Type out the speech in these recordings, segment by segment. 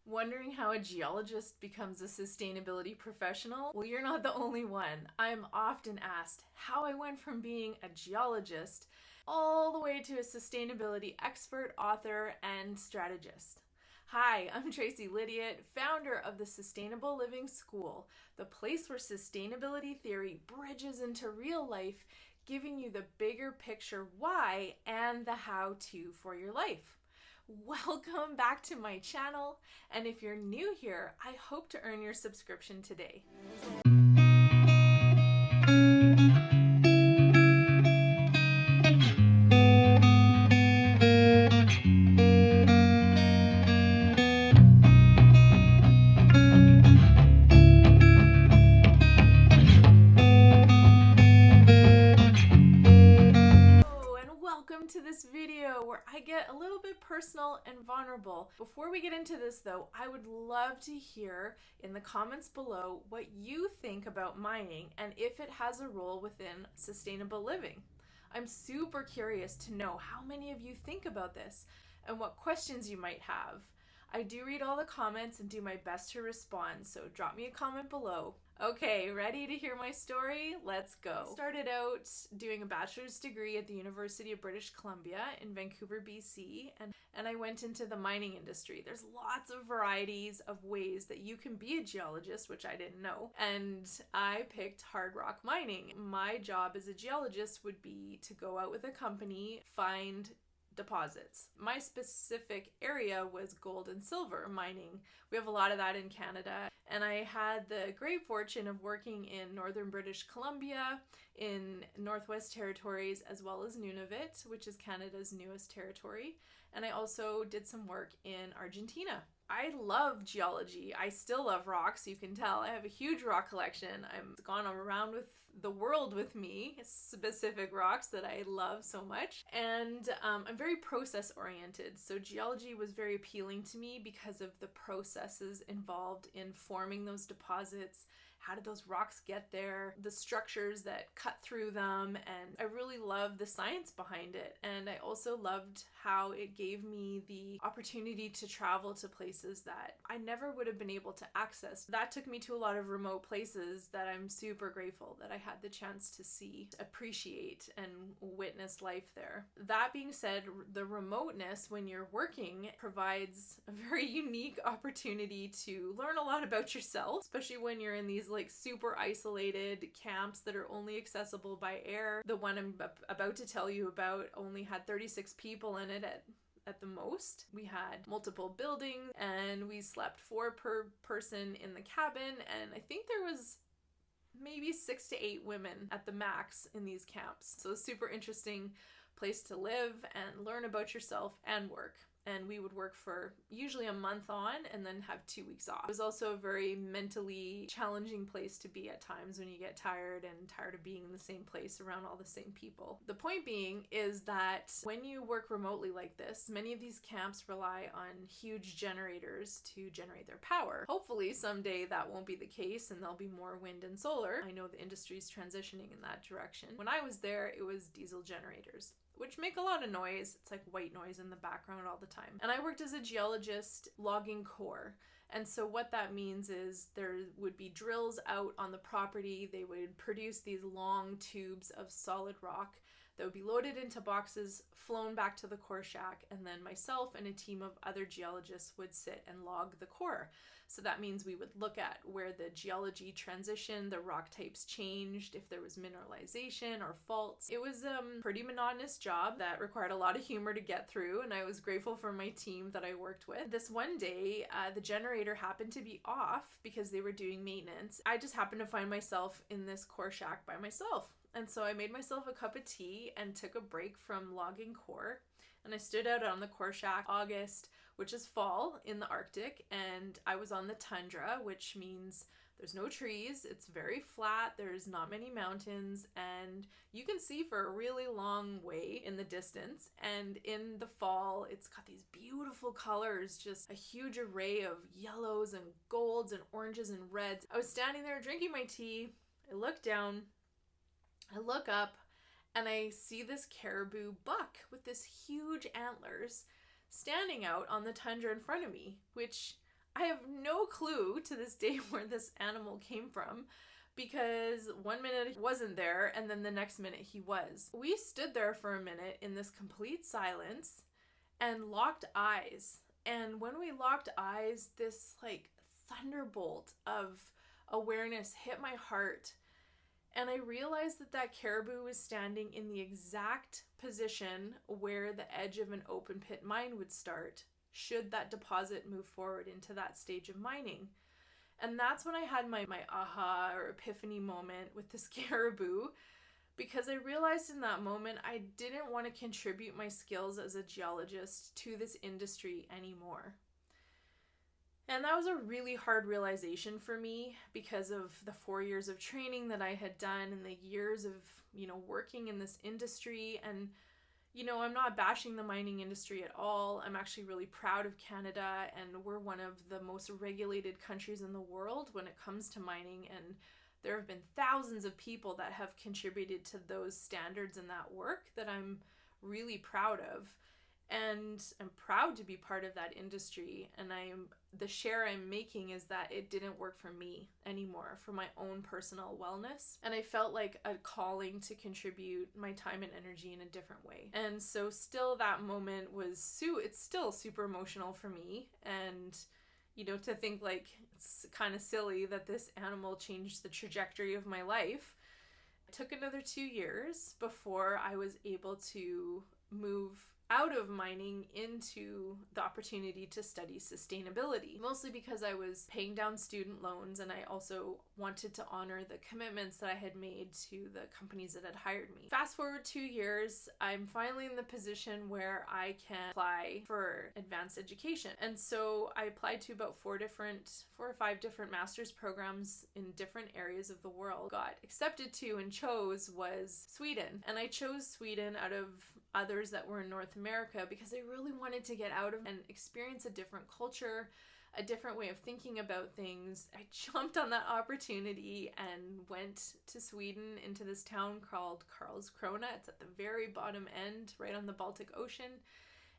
Wondering how a geologist becomes a sustainability professional? Well, you're not the only one. I'm often asked how I went from being a geologist all the way to a sustainability expert, author, and strategist. Hi, I'm Tracy Lydiot, founder of the Sustainable Living School, the place where sustainability theory bridges into real life, giving you the bigger picture why and the how-to for your life. Welcome back to my channel, and if you're new here, I hope to earn your subscription today. Welcome to this video where I get a little bit personal and vulnerable. Before we get into this though, I would love to hear in the comments below what you think about mining and if it has a role within sustainable living. I'm super curious to know how many of you think about this and what questions you might have. I do read all the comments and do my best to respond, so drop me a comment below. Okay, ready to hear my story? Let's go. I started out doing a bachelor's degree at the University of British Columbia in Vancouver, BC, and I went into the mining industry. There's lots of varieties of ways that you can be a geologist, which I didn't know, and I picked hard rock mining. My job as a geologist would be to go out with a company, find deposits. My specific area was gold and silver mining. We have a lot of that in Canada, and I had the great fortune of working in northern British Columbia, in Northwest Territories, as well as Nunavut, which is Canada's newest territory, and I also did some work in Argentina. I love geology. I still love rocks, you can tell. I have a huge rock collection. I've gone around with the world with me, specific rocks that I love so much. And I'm very process oriented. So geology was very appealing to me because of the processes involved in forming those deposits. How did those rocks get there? The structures that cut through them. And I really loved the science behind it. And I also loved how it gave me the opportunity to travel to places that I never would have been able to access. That took me to a lot of remote places that I'm super grateful that I had the chance to see, appreciate, and witness life there. That being said, the remoteness when you're working provides a very unique opportunity to learn a lot about yourself, especially when you're in these like super isolated camps that are only accessible by air. The one I'm about to tell you about only had 36 people in it at the most. We had multiple buildings and we slept 4 per person in the cabin, and I think there was maybe 6 to 8 women at the max in these camps. So a super interesting place to live and learn about yourself and work. And we would work for usually a month on and then have 2 weeks off. It was also a very mentally challenging place to be at times when you get tired of being in the same place around all the same people. The point being is that when you work remotely like this, many of these camps rely on huge generators to generate their power. Hopefully someday that won't be the case and there'll be more wind and solar. I know the industry is transitioning in that direction. When I was there, it was diesel generators, which make a lot of noise. It's like white noise in the background all the time. And I worked as a geologist logging core. And so what that means is there would be drills out on the property. They would produce these long tubes of solid rock that would be loaded into boxes, flown back to the core shack, and then myself and a team of other geologists would sit and log the core. So that means we would look at where the geology transitioned, the rock types changed, if there was mineralization or faults. It was a pretty monotonous job that required a lot of humor to get through, and I was grateful for my team that I worked with. This one day, the generator happened to be off because they were doing maintenance. I just happened to find myself in this core shack by myself. And so I made myself a cup of tea and took a break from logging core. And I stood out on the core shack August, which is fall in the Arctic, and I was on the tundra, which means there's no trees, it's very flat, there's not many mountains, and you can see for a really long way in the distance. And in the fall, it's got these beautiful colors, just a huge array of yellows and golds and oranges and reds. I was standing there drinking my tea, I look down, I look up, and I see this caribou buck with this huge antlers standing out on the tundra in front of me, which I have no clue to this day where this animal came from, because one minute he wasn't there and then the next minute he was. We stood there for a minute in this complete silence and locked eyes. And when we locked eyes, this like thunderbolt of awareness hit my heart. And I realized that that caribou was standing in the exact position where the edge of an open pit mine would start, should that deposit move forward into that stage of mining. And that's when I had my aha or epiphany moment with this caribou, because I realized in that moment I didn't want to contribute my skills as a geologist to this industry anymore. And that was a really hard realization for me because of the 4 years of training that I had done and the years of, working in this industry. And, I'm not bashing the mining industry at all. I'm actually really proud of Canada, and we're one of the most regulated countries in the world when it comes to mining. And there have been thousands of people that have contributed to those standards and that work that I'm really proud of. And I'm proud to be part of that industry. And the share I'm making is that it didn't work for me anymore, for my own personal wellness. And I felt like a calling to contribute my time and energy in a different way. And so still that moment it's still super emotional for me. And, to think like it's kind of silly that this animal changed the trajectory of my life. It took another 2 years before I was able to move out of mining into the opportunity to study sustainability, mostly because I was paying down student loans, and I also wanted to honor the commitments that I had made to the companies that had hired me. Fast forward 2 years, I'm finally in the position where I can apply for advanced education. And so I applied to about 4 or 5 different master's programs in different areas of the world. Got accepted to and chose was Sweden. And I chose Sweden out of others that were in North America because I really wanted to get out of and experience a different culture, a different way of thinking about things. I jumped on that opportunity and went to Sweden, into this town called Karlskrona. It's at the very bottom end, right on the Baltic Ocean,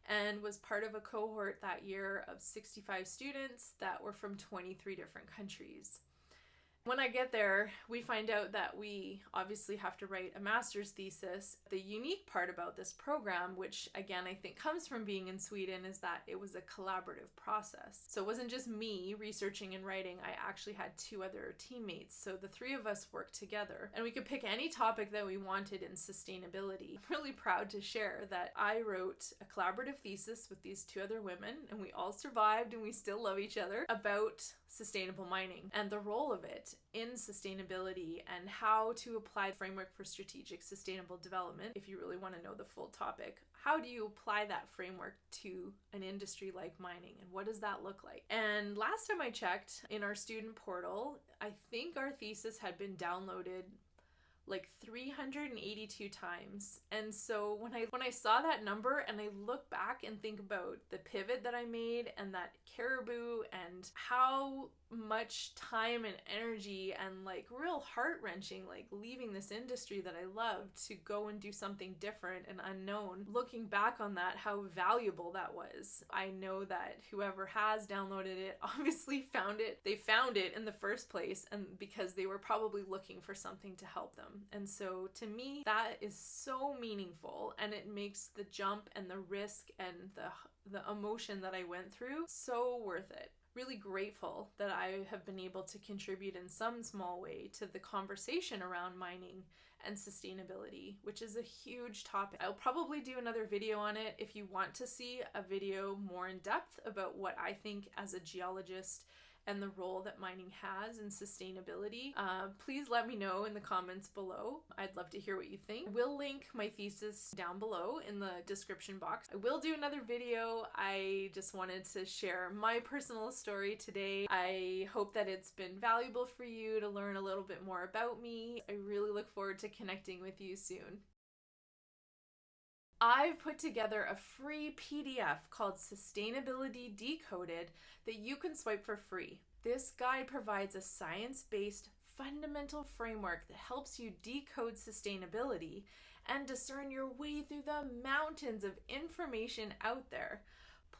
and was part of a cohort that year of 65 students that were from 23 different countries. When I get there, we find out that we obviously have to write a master's thesis. The unique part about this program, which again I think comes from being in Sweden, is that it was a collaborative process. So it wasn't just me researching and writing. I actually had 2 other teammates. So the 3 of us worked together, and we could pick any topic that we wanted in sustainability. I'm really proud to share that I wrote a collaborative thesis with these 2 other women, and we all survived and we still love each other, about sustainable mining and the role of it in sustainability and how to apply the framework for strategic sustainable development. If you really want to know the full topic, how do you apply that framework to an industry like mining, and what does that look like? And last time I checked in our student portal, I think our thesis had been downloaded like 382 times. And so when I saw that number and I look back and think about the pivot that I made and that caribou and how much time and energy and like real heart-wrenching, like leaving this industry that I loved to go and do something different and unknown, looking back on that, how valuable that was. I know that whoever has downloaded it obviously found it. They found it in the first place, and because they were probably looking for something to help them. And so to me, that is so meaningful, and it makes the jump and the risk and the emotion that I went through so worth it. Really grateful that I have been able to contribute in some small way to the conversation around mining and sustainability, which is a huge topic. I'll probably do another video on it. If you want to see a video more in depth about what I think as a geologist and the role that mining has in sustainability, please let me know in the comments below. I'd love to hear what you think. I will link my thesis down below in the description box. I will do another video. I just wanted to share my personal story today. I hope that it's been valuable for you to learn a little bit more about me. I really look forward to connecting with you soon. I've put together a free PDF called Sustainability Decoded that you can swipe for free. This guide provides a science-based fundamental framework that helps you decode sustainability and discern your way through the mountains of information out there.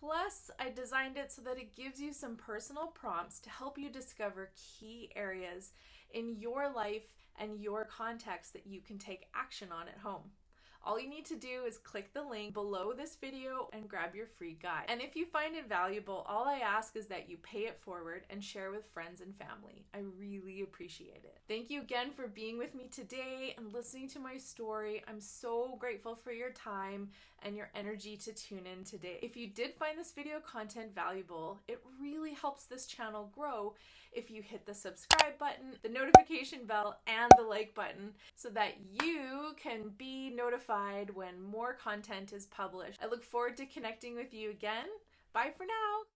Plus, I designed it so that it gives you some personal prompts to help you discover key areas in your life and your context that you can take action on at home. All you need to do is click the link below this video and grab your free guide. And if you find it valuable, all I ask is that you pay it forward and share with friends and family. I really appreciate it. Thank you again for being with me today and listening to my story. I'm so grateful for your time and your energy to tune in today. If you did find this video content valuable, it really helps this channel grow if you hit the subscribe button, the notification bell, and the like button so that you can be notified when more content is published. I look forward to connecting with you again. Bye for now.